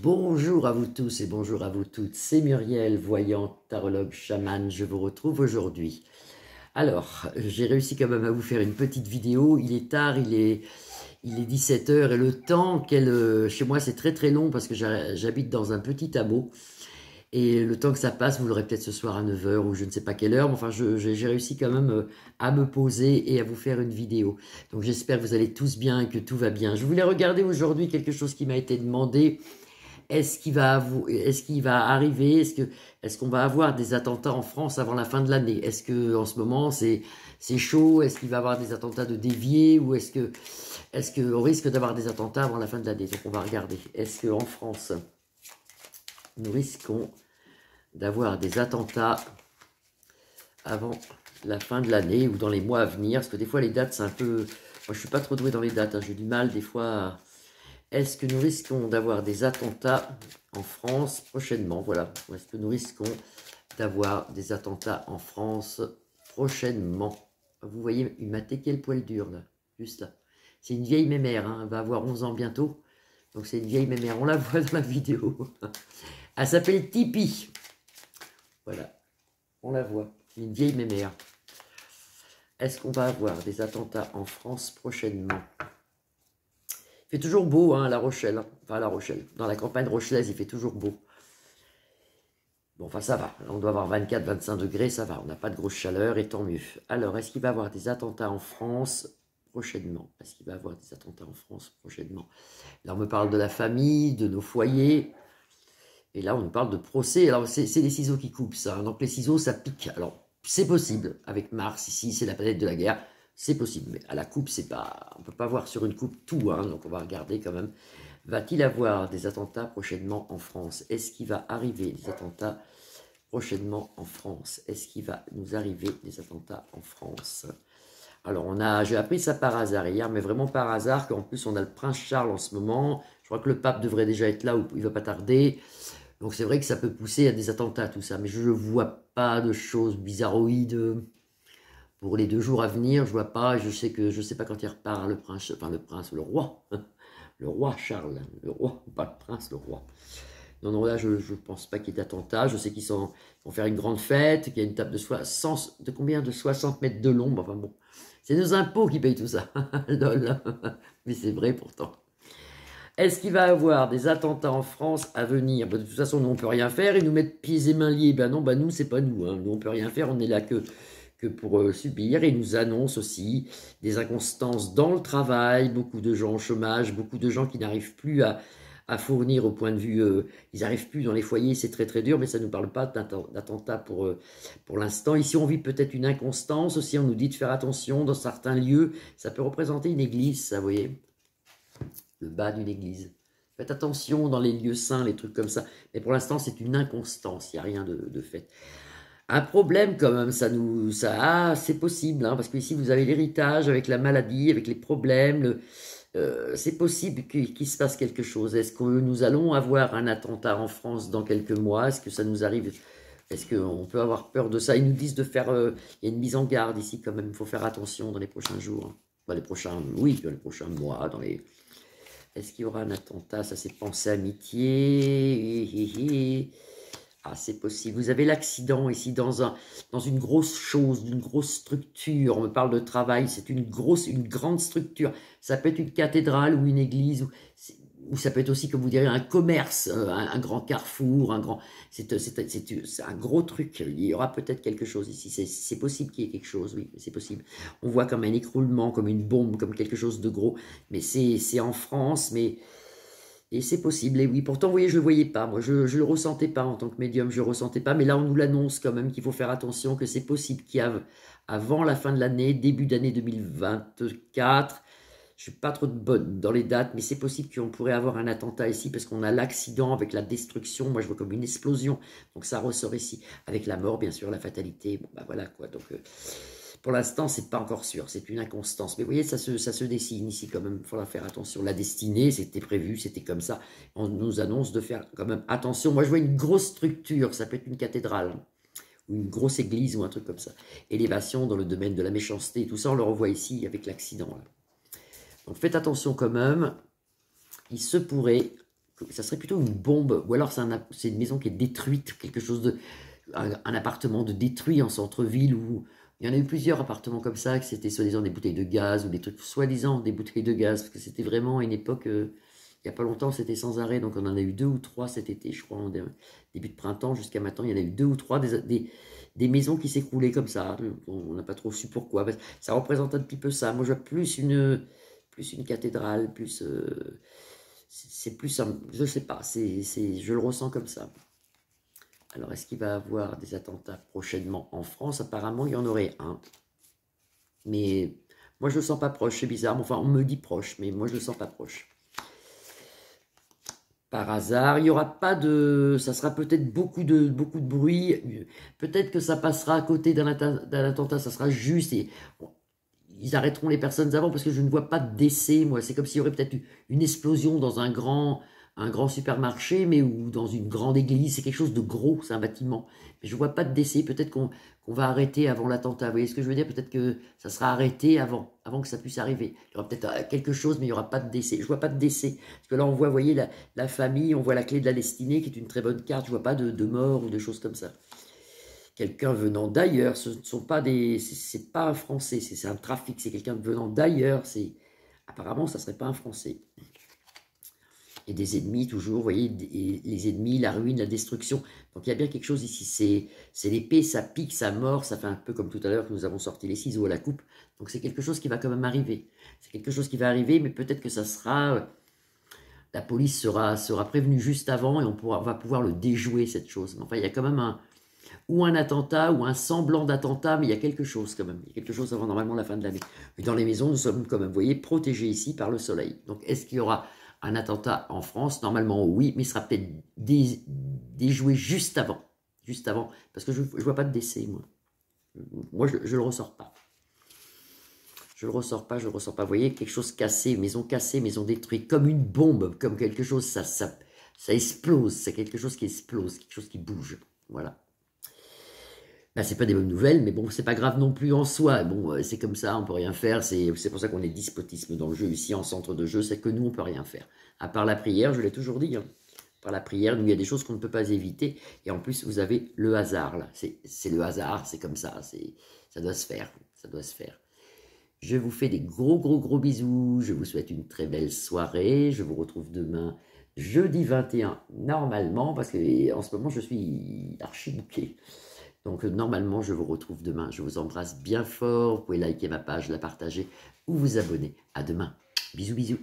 Bonjour à vous tous et bonjour à vous toutes, c'est Muriel, voyante, tarologue, chamane, je vous retrouve aujourd'hui. Alors, j'ai réussi quand même à vous faire une petite vidéo, il est tard, il est 17 heures et le temps chez moi c'est très très long parce que j'habite dans un petit hameau et le temps que ça passe, vous l'aurez peut-être ce soir à 9 heures ou je ne sais pas quelle heure, mais enfin j'ai réussi quand même à me poser et à vous faire une vidéo. Donc j'espère que vous allez tous bien et que tout va bien. Je voulais regarder aujourd'hui quelque chose qui m'a été demandé. Est-ce qu'il va arriver? Est-ce qu'on va avoir des attentats en France avant la fin de l'année? Est-ce que en ce moment c'est chaud? Est-ce qu'il va y avoir des attentats de déviés ou est-ce qu'on risque d'avoir des attentats avant la fin de l'année? Donc on va regarder. Est-ce qu'en France nous risquons d'avoir des attentats avant la fin de l'année ou dans les mois à venir? Parce que des fois les dates c'est un peu... Moi je suis pas trop doué dans les dates, hein. J'ai du mal des fois. Est-ce que nous risquons d'avoir des attentats en France prochainement? Voilà. Ou est-ce que nous risquons d'avoir des attentats en France prochainement? Vous voyez, il m'a téqué le poil dur, là. Juste là. C'est une vieille mémère, hein. Elle va avoir 11 ans bientôt. Donc c'est une vieille mémère. On la voit dans la vidéo. Elle s'appelle Tipeee. Voilà. On la voit. Une vieille mémère. Est-ce qu'on va avoir des attentats en France prochainement? Il fait toujours beau, hein, à La Rochelle. Hein. Enfin, à La Rochelle. Dans la campagne rochelaise, il fait toujours beau. Bon, enfin, ça va. Là, on doit avoir 24-25 degrés, ça va. On n'a pas de grosse chaleur, et tant mieux. Alors, est-ce qu'il va y avoir des attentats en France prochainement? Est-ce qu'il va y avoir des attentats en France prochainement? Là, on me parle de la famille, de nos foyers. Et là, on nous parle de procès. Alors, c'est les ciseaux qui coupent, ça. Hein. Donc, les ciseaux, ça pique. Alors, c'est possible. Avec Mars, ici, c'est la planète de la guerre. C'est possible, mais à la coupe, c'est pas. On peut pas voir sur une coupe tout, hein, donc on va regarder quand même. Va-t-il avoir des attentats prochainement en France? Est-ce qu'il va arriver des attentats prochainement en France? Est-ce qu'il va nous arriver des attentats en France? Alors j'ai appris ça par hasard hier, mais vraiment par hasard, qu'en plus on a le prince Charles en ce moment. Je crois que le pape devrait déjà être là, ou il va pas tarder. Donc c'est vrai que ça peut pousser à des attentats, tout ça, mais je ne vois pas de choses bizarroïdes. Pour les 2 jours à venir, je vois pas, je sais pas quand il repart, le prince, enfin le prince, le roi, le roi Charles, le roi, pas le prince, le roi. Non, non, là, je ne pense pas qu'il y ait d'attentat. Je sais qu'ils vont faire une grande fête, qu'il y a une table de combien? De 60 mètres de long. Bon, enfin bon, c'est nos impôts qui payent tout ça. Lol. Mais c'est vrai pourtant. Est-ce qu'il va y avoir des attentats en France à venir? Ben, de toute façon, nous, on ne peut rien faire. Ils nous mettent pieds et mains liés. Ben non, ben nous, c'est pas nous. Hein. Nous, on ne peut rien faire. On est là que pour subir. Et ils nous annoncent aussi des inconstances dans le travail. Beaucoup de gens au chômage, beaucoup de gens qui n'arrivent plus à fournir au point de vue... ils n'arrivent plus dans les foyers, c'est très très dur, mais ça ne nous parle pas d'attentats pour l'instant. Ici, on vit peut-être une inconstance aussi. On nous dit de faire attention dans certains lieux. Ça peut représenter une église, ça, vous voyez, le bas d'une église. Faites attention dans les lieux saints, les trucs comme ça. Mais pour l'instant, c'est une inconstance, il n'y a rien de fait. Un problème quand même, c'est possible, hein, parce que ici vous avez l'héritage avec la maladie, avec les problèmes, c'est possible qu'il se passe quelque chose. Est-ce que nous allons avoir un attentat en France dans quelques mois? Est-ce que ça nous arrive? Est-ce qu'on peut avoir peur de ça? Ils nous disent de faire, il y a une mise en garde ici quand même, il faut faire attention dans les prochains jours. Dans les prochains mois, Est-ce qu'il y aura un attentat? Ça c'est pensée amitié. Ah, c'est possible. Vous avez l'accident ici dans une grosse chose, d'une grosse structure. On me parle de travail, c'est une grande structure. Ça peut être une cathédrale ou une église, ou ça peut être aussi, comme vous direz, un commerce, un grand carrefour, c'est un gros truc. Il y aura peut-être quelque chose ici. C'est possible qu'il y ait quelque chose, oui, c'est possible. On voit comme un écroulement, comme une bombe, comme quelque chose de gros. Mais c'est en France, mais... Et c'est possible, et oui. Pourtant, vous voyez, je ne le voyais pas. Moi, je ne le ressentais pas en tant que médium, je ne le ressentais pas. Mais là, on nous l'annonce quand même qu'il faut faire attention, que c'est possible qu'il y ait, avant la fin de l'année, début d'année 2024, je ne suis pas trop bonne dans les dates, mais c'est possible qu'on pourrait avoir un attentat ici, parce qu'on a l'accident avec la destruction. Moi, je vois comme une explosion. Donc, ça ressort ici. Avec la mort, bien sûr, la fatalité. Bon, bah voilà, quoi. Donc... pour l'instant, c'est pas encore sûr, c'est une inconstance. Mais vous voyez, ça se dessine ici quand même, il faudra faire attention. La destinée, c'était prévu, c'était comme ça. On nous annonce de faire quand même attention. Moi, je vois une grosse structure, ça peut être une cathédrale, ou une grosse église, ou un truc comme ça. Élévation dans le domaine de la méchanceté, tout ça, on le revoit ici avec l'accident. Donc faites attention quand même. Il se pourrait ça serait plutôt une bombe, ou alors c'est une maison qui est détruite, quelque chose de, un appartement de détruit en centre-ville, où il y en a eu plusieurs appartements comme ça, que c'était soi-disant des bouteilles de gaz, ou des trucs soi-disant des bouteilles de gaz, parce que c'était vraiment une époque, il n'y a pas longtemps, c'était sans arrêt, donc on en a eu 2 ou 3 cet été, je crois, en début de printemps, jusqu'à maintenant, il y en a eu 2 ou 3, des maisons qui s'écroulaient comme ça, on n'a pas trop su pourquoi, ça représente un petit peu ça, moi je vois plus une cathédrale, plus... c'est plus, je sais pas, je le ressens comme ça. Alors, est-ce qu'il va y avoir des attentats prochainement en France? Apparemment, il y en aurait un. Mais moi, je ne le sens pas proche, c'est bizarre. Enfin, on me dit proche, mais moi, je ne le sens pas proche. Par hasard, il n'y aura pas de... Ça sera peut-être beaucoup de bruit. Peut-être que ça passera à côté d'un attentat, ça sera juste. Et ils arrêteront les personnes avant parce que je ne vois pas de décès, moi. C'est comme s'il y aurait peut-être une explosion dans un grand supermarché, mais ou dans une grande église. C'est quelque chose de gros, c'est un bâtiment. Mais je ne vois pas de décès. Peut-être qu'on va arrêter avant l'attentat. Vous voyez ce que je veux dire? Peut-être que ça sera arrêté avant que ça puisse arriver. Il y aura peut-être quelque chose, mais il n'y aura pas de décès. Je ne vois pas de décès. Parce que là, on voit, vous voyez, la famille, on voit la clé de la destinée, qui est une très bonne carte. Je ne vois pas de mort ou de choses comme ça. Quelqu'un venant d'ailleurs, ce ne sont pas des, c'est pas un Français, c'est un trafic, c'est quelqu'un venant d'ailleurs, apparemment ça serait pas un Français. Et des ennemis toujours, vous voyez, les ennemis, la ruine, la destruction. Donc il y a bien quelque chose ici, c'est l'épée, ça pique, ça mord, ça fait un peu comme tout à l'heure que nous avons sorti les ciseaux à la coupe. Donc c'est quelque chose qui va quand même arriver. C'est quelque chose qui va arriver, mais peut-être que ça sera, la police sera prévenue juste avant et on va pouvoir le déjouer cette chose. Enfin il y a quand même ou un attentat, ou un semblant d'attentat, mais il y a quelque chose quand même. Il y a quelque chose avant normalement la fin de l'année. Mais dans les maisons, nous sommes quand même, vous voyez, protégés ici par le soleil. Donc, est-ce qu'il y aura un attentat en France? Normalement, oui, mais il sera peut-être déjoué juste avant. Juste avant, parce que je ne vois pas de décès, moi. Moi, je ne le ressors pas. Je ne le ressors pas, je ne le ressors pas. Vous voyez, quelque chose cassé, maison détruite, comme une bombe, comme quelque chose, ça explose. C'est quelque chose qui explose, quelque chose qui bouge. Voilà. Ben, c'est pas des bonnes nouvelles, mais bon, c'est pas grave non plus en soi. Bon, c'est comme ça, on peut rien faire. C'est pour ça qu'on est despotisme dans le jeu ici, en centre de jeu, c'est que nous, on peut rien faire. À part la prière, je l'ai toujours dit, hein. Par la prière, nous, il y a des choses qu'on ne peut pas éviter. Et en plus, vous avez le hasard, là. C'est le hasard, c'est comme ça. Ça doit se faire, ça doit se faire. Je vous fais des gros bisous. Je vous souhaite une très belle soirée. Je vous retrouve demain, jeudi 21, normalement, parce que en ce moment, je suis archi bouqué. Donc, normalement, je vous retrouve demain. Je vous embrasse bien fort. Vous pouvez liker ma page, la partager ou vous abonner. À demain. Bisous.